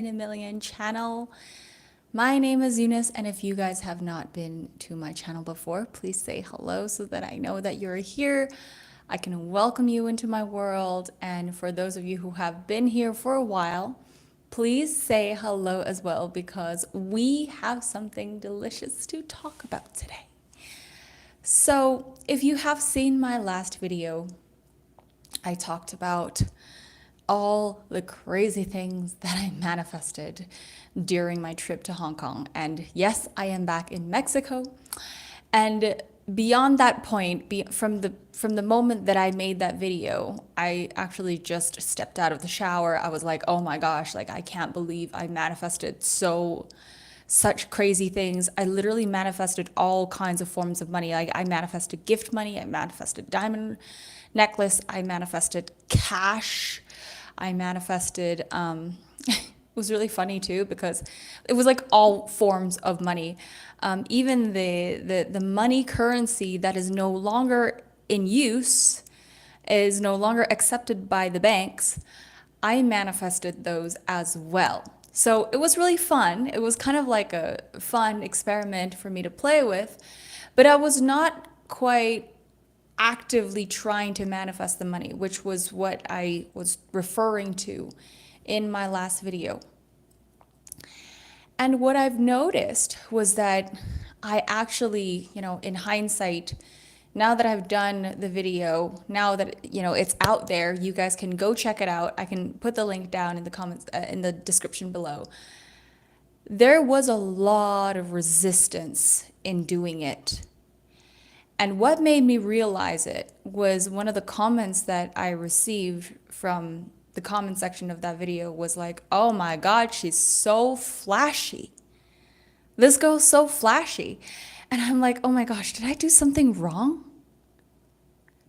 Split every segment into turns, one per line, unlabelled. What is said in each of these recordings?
in a Million channel. My name is Eunice, and if you guys have not been to my channel before, please say hello so that I know that you're here. I can welcome you into my world, and for those of you who have been here for a while, please say hello as well because we have something delicious to talk about today. So, if you have seen my last video, I talked about all the crazy things that I manifested during my trip to Hong Kong. And yes, I am back in Mexico. And beyond that point, from the moment that I made that video, I actually just stepped out of the shower. I was like, "Oh my gosh, like I can't believe I manifested such crazy things." I literally manifested all kinds of forms of money. Like I manifested gift money, I manifested diamond necklace, I manifested cash, I manifested it was really funny too because it was like all forms of money. Even the money currency that is no longer in use, is no longer accepted by the banks, I manifested those as well. So it was really fun. It was kind of like a fun experiment for me to play with, but I was not quite actively trying to manifest the money, which was what I was referring to in my last video. And what I've noticed was that I actually, in hindsight, now that I've done the video, now that, it's out there, you guys can go check it out. I can put the link down in the comments, in the description below. There was a lot of resistance in doing it. And what made me realize it was one of the comments that I received from the comment section of that video was like, "Oh my God, she's so flashy. This girl's so flashy." And I'm like, "Oh my gosh, did I do something wrong?"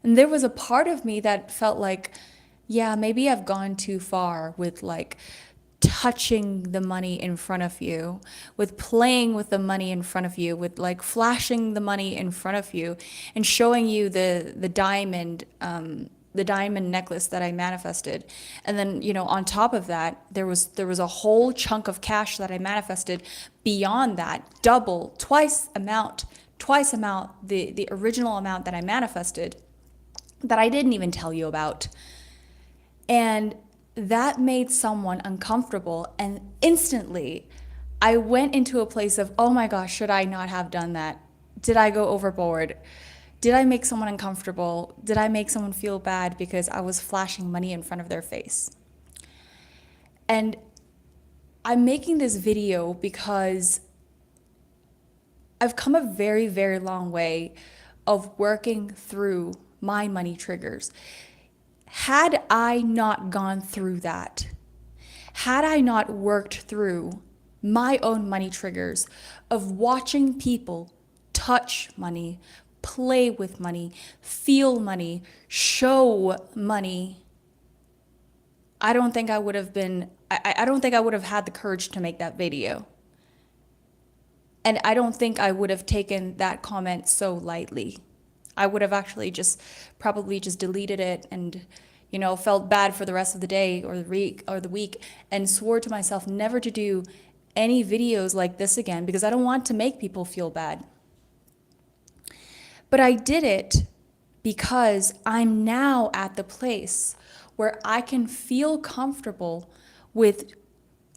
And there was a part of me that felt like, yeah, maybe I've gone too far with like touching the money in front of you, with playing with the money in front of you, with like flashing the money in front of you and showing you the diamond necklace that I manifested. And then, on top of that, there was a whole chunk of cash that I manifested beyond that, double, twice amount, the original amount that I manifested that I didn't even tell you about. And that made someone uncomfortable. And instantly, I went into a place of, oh my gosh, should I not have done that? Did I go overboard? Did I make someone uncomfortable? Did I make someone feel bad because I was flashing money in front of their face? And I'm making this video because I've come a very, very long way of working through my money triggers. Had I not gone through that, had I not worked through my own money triggers of watching people touch money, play with money, feel money, show money, I don't think I would have had the courage to make that video. And I don't think I would have taken that comment so lightly. I would have actually probably just deleted it and, felt bad for the rest of the day or the week and swore to myself never to do any videos like this again because I don't want to make people feel bad. But I did it because I'm now at the place where I can feel comfortable with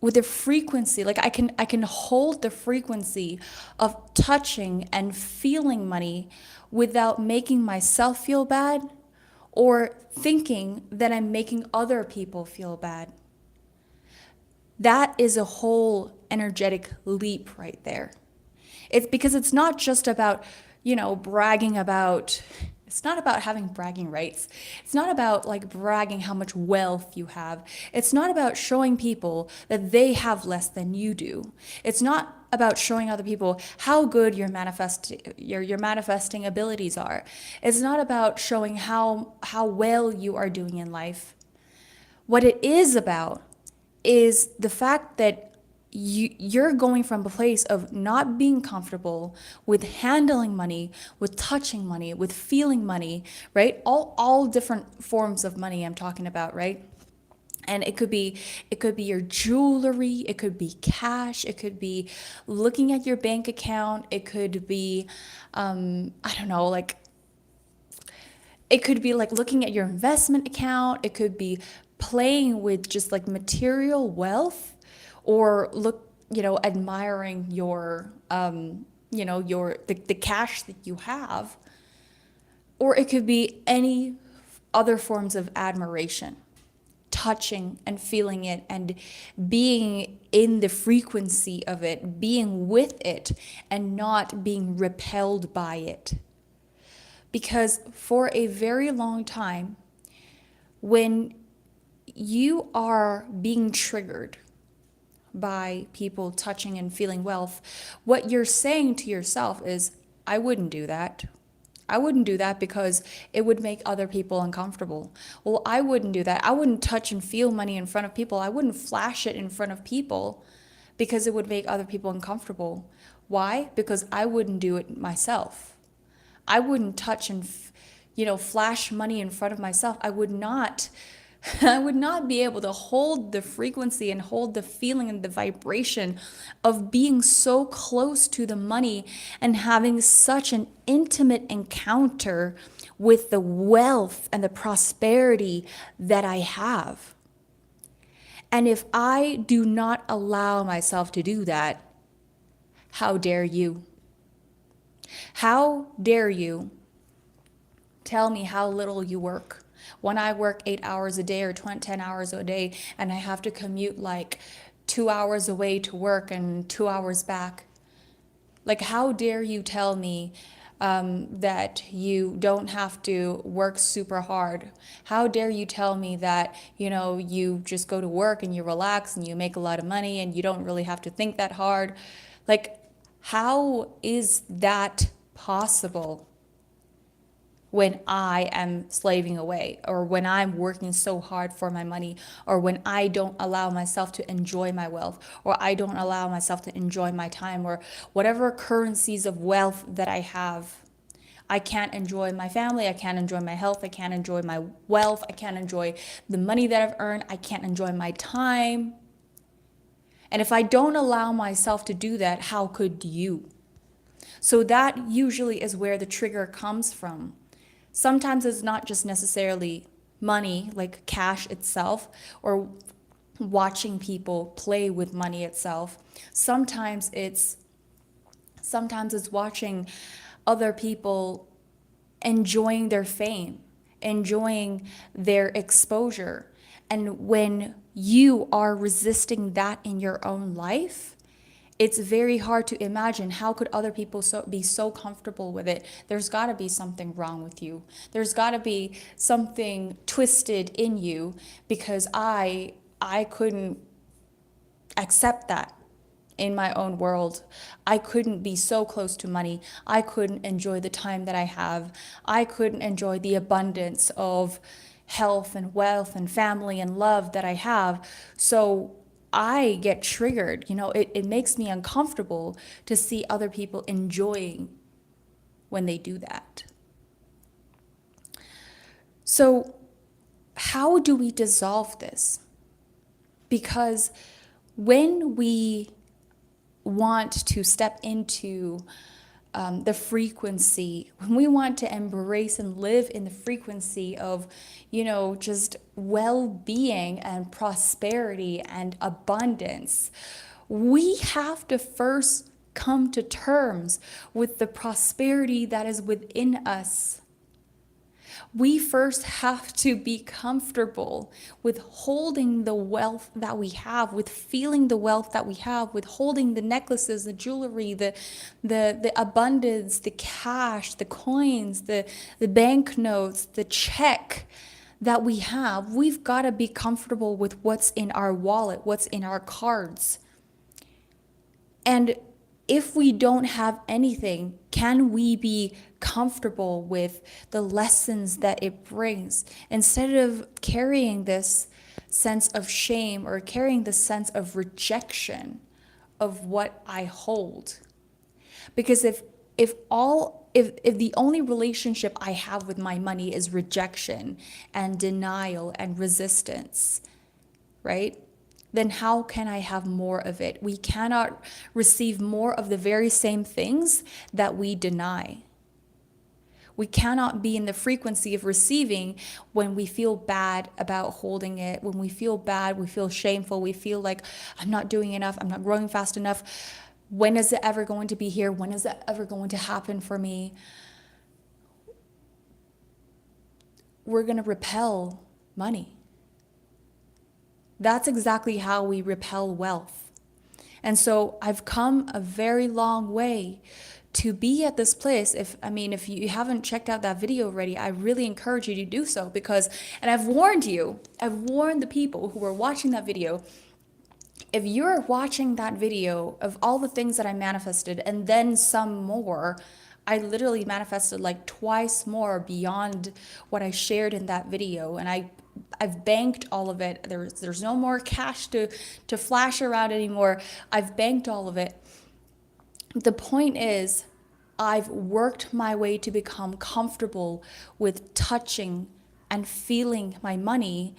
the frequency. Like I can hold the frequency of touching and feeling money without making myself feel bad or thinking that I'm making other people feel bad. That is a whole energetic leap right there. It's because it's not just about, bragging about, it's not about having bragging rights. It's not about like bragging how much wealth you have. It's not about showing people that they have less than you do. It's not about showing other people how good your manifesting abilities are. It's not about showing how well you are doing in life. What it is about is the fact that you're going from a place of not being comfortable with handling money, with touching money, with feeling money, right? All different forms of money I'm talking about, right? And it could be your jewelry, it could be cash, it could be looking at your bank account, it could be I don't know, like it could be like looking at your investment account, it could be playing with just like material wealth, or admiring your the cash that you have, or it could be any other forms of admiration, touching and feeling it and being in the frequency of it, being with it and not being repelled by it. Because for a very long time, when you are being triggered by people touching and feeling wealth, what you're saying to yourself is, I wouldn't do that. I wouldn't do that because it would make other people uncomfortable. Well, I wouldn't do that. I wouldn't touch and feel money in front of people. I wouldn't flash it in front of people because it would make other people uncomfortable. Why? Because I wouldn't do it myself. I wouldn't touch and flash money in front of myself. I would not I would not be able to hold the frequency and hold the feeling and the vibration of being so close to the money and having such an intimate encounter with the wealth and the prosperity that I have. And if I do not allow myself to do that, how dare you? How dare you tell me how little you work? When I work 8 hours a day or 10 hours a day, and I have to commute like 2 hours away to work and 2 hours back, like how dare you tell me that you don't have to work super hard? How dare you tell me that, you just go to work and you relax and you make a lot of money and you don't really have to think that hard? Like, how is that possible when I am slaving away, or when I'm working so hard for my money, or when I don't allow myself to enjoy my wealth, or I don't allow myself to enjoy my time, or whatever currencies of wealth that I have? I can't enjoy my family, I can't enjoy my health, I can't enjoy my wealth, I can't enjoy the money that I've earned, I can't enjoy my time. And if I don't allow myself to do that, how could you? So that usually is where the trigger comes from. Sometimes it's not just necessarily money, like cash itself, or watching people play with money itself. Sometimes it's watching other people enjoying their fame, enjoying their exposure. And when you are resisting that in your own life, it's very hard to imagine how could other people be so comfortable with it. There's got to be something wrong with you. There's got to be something twisted in you, because I couldn't accept that in my own world. I couldn't be so close to money. I couldn't enjoy the time that I have. I couldn't enjoy the abundance of health and wealth and family and love that I have. So I get triggered. It makes me uncomfortable to see other people enjoying when they do that. So, how do we dissolve this? Because when we want to step into the frequency, when we want to embrace and live in the frequency of, just well-being and prosperity and abundance, we have to first come to terms with the prosperity that is within us. We first have to be comfortable with holding the wealth that we have, with feeling the wealth that we have, with holding the necklaces, the jewelry, the abundance, the cash, the coins, the banknotes, the check that we have. We've got to be comfortable with what's in our wallet, what's in our cards. And if we don't have anything, can we be comfortable with the lessons that it brings, instead of carrying this sense of shame or carrying the sense of rejection of what I hold? Because if the only relationship I have with my money is rejection and denial and resistance, right? Then how can I have more of it? We cannot receive more of the very same things that we deny. We cannot be in the frequency of receiving when we feel bad about holding it, when we feel bad, we feel shameful, we feel like I'm not doing enough, I'm not growing fast enough. When is it ever going to be here? When is it ever going to happen for me? We're going to repel money. That's exactly how we repel wealth. And so I've come a very long way to be at this place. If you haven't checked out that video already, I really encourage you to do so because, and I've warned the people who are watching that video, if you're watching that video of all the things that I manifested and then some more, I literally manifested like twice more beyond what I shared in that video. And I've banked all of it. There's no more cash to flash around anymore. I've banked all of it. The point is, I've worked my way to become comfortable with touching and feeling my money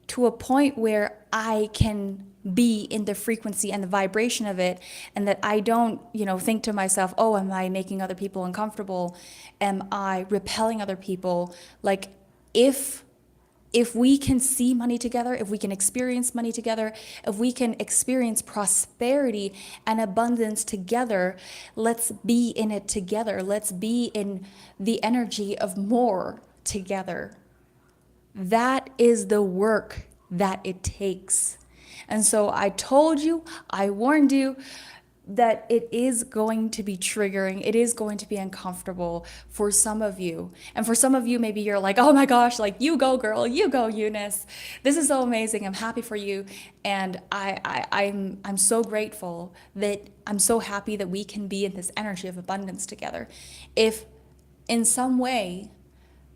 to a point where I can be in the frequency and the vibration of it, and that I don't, think to myself, oh, am I making other people uncomfortable? Am I repelling other people? Like, if we can see money together, if we can experience money together, if we can experience prosperity and abundance together, let's be in it together. Let's be in the energy of more together. That is the work that it takes. And so I told you, I warned you that it is going to be triggering. It is going to be uncomfortable for some of you. And for some of you, maybe you're like, oh my gosh, like you go girl, you go Eunice. This is so amazing. I'm happy for you. And I'm so grateful that I'm so happy that we can be in this energy of abundance together. If in some way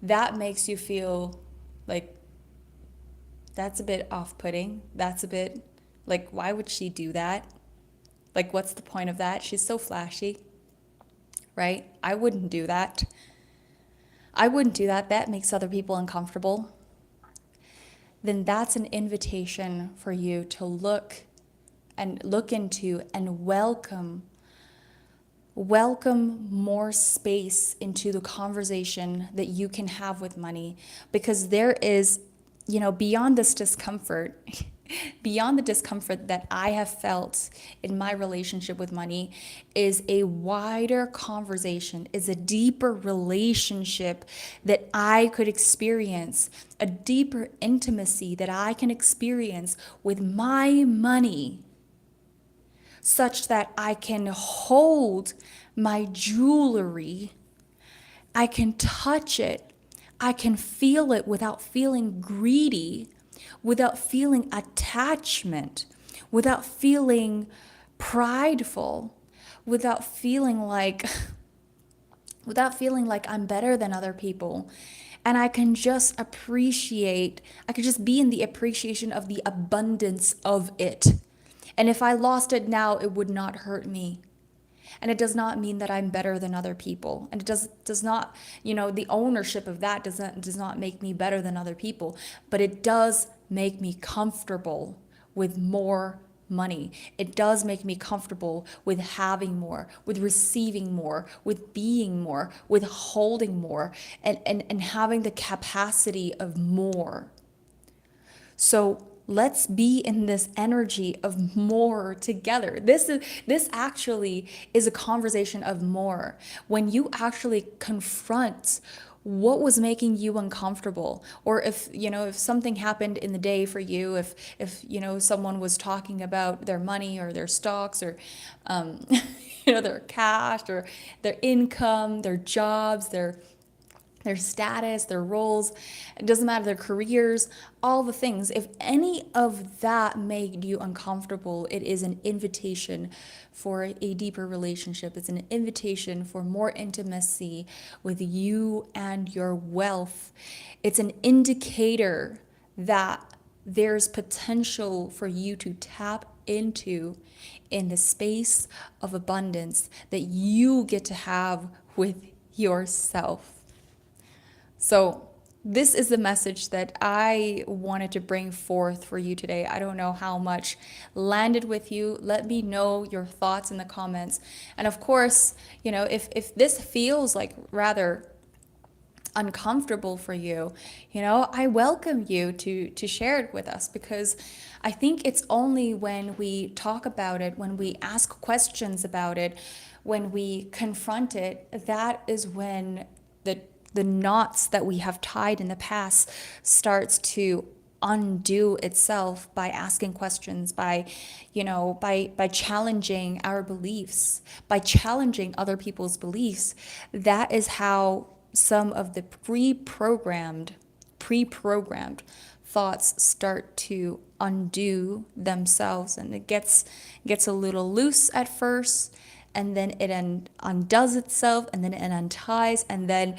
that makes you feel like that's a bit off-putting, that's a bit like, why would she do that? Like, what's the point of that? She's so flashy, right? I wouldn't do that. That makes other people uncomfortable. Then that's an invitation for you to look into and welcome more space into the conversation that you can have with money, because there is, beyond this discomfort, beyond the discomfort that I have felt in my relationship with money, is a wider conversation, is a deeper relationship that I could experience, a deeper intimacy that I can experience with my money, such that I can hold my jewelry, I can touch it, I can feel it without feeling greedy, without feeling attachment, without feeling prideful, without feeling like I'm better than other people. And I can just be in the appreciation of the abundance of it. And if I lost it now, it would not hurt me. And it does not mean that I'm better than other people. And it does not, the ownership of that does not make me better than other people. But it does make me comfortable with more money. It does make me comfortable with having more, with receiving more, with being more, with holding more, and having the capacity of more. So let's be in this energy of more together. This actually is a conversation of more. When you actually confront what was making you uncomfortable, or if something happened in the day for you, if someone was talking about their money or their stocks or their cash or their income, their jobs, their status, their roles, it doesn't matter, their careers, all the things. If any of that made you uncomfortable, it is an invitation for a deeper relationship. It's an invitation for more intimacy with you and your wealth. It's an indicator that there's potential for you to tap into in the space of abundance that you get to have with yourself. So this is the message that I wanted to bring forth for you today. I don't know how much landed with you. Let me know your thoughts in the comments. And of course, if this feels like rather uncomfortable for you, I welcome you to share it with us, because I think it's only when we talk about it, when we ask questions about it, when we confront it, that is when the knots that we have tied in the past starts to undo itself, by asking questions, by challenging our beliefs, by challenging other people's beliefs. That is how some of the pre-programmed thoughts start to undo themselves, and it gets a little loose at first, and then it undoes itself, and then it unties, and then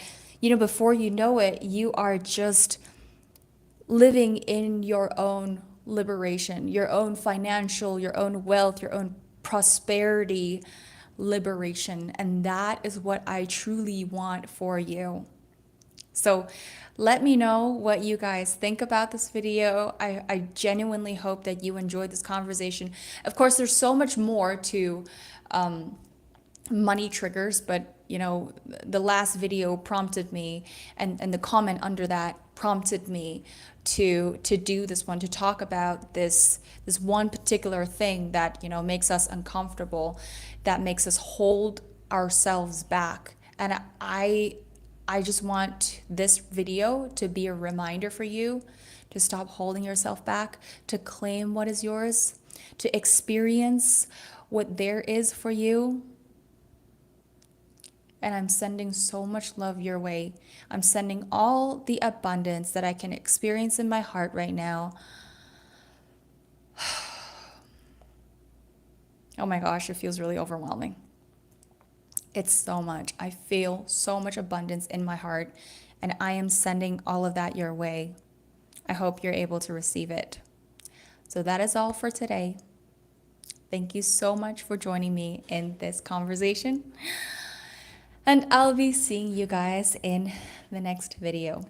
before you know it, you are just living in your own liberation, your own financial, your own wealth, your own prosperity liberation. And that is what I truly want for you. So let me know what you guys think about this video. I genuinely hope that you enjoyed this conversation. Of course, there's so much more to money triggers, but the last video prompted me, and the comment under that prompted me to do this one, to talk about this one particular thing that makes us uncomfortable, that makes us hold ourselves back. And I just want this video to be a reminder for you to stop holding yourself back, to claim what is yours, to experience what there is for you. And I'm sending so much love your way. I'm sending all the abundance that I can experience in my heart right now. Oh my gosh, it feels really overwhelming. It's so much. I feel so much abundance in my heart, and I am sending all of that your way. I hope you're able to receive it. So that is all for today. Thank you so much for joining me in this conversation. And I'll be seeing you guys in the next video.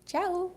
Ciao.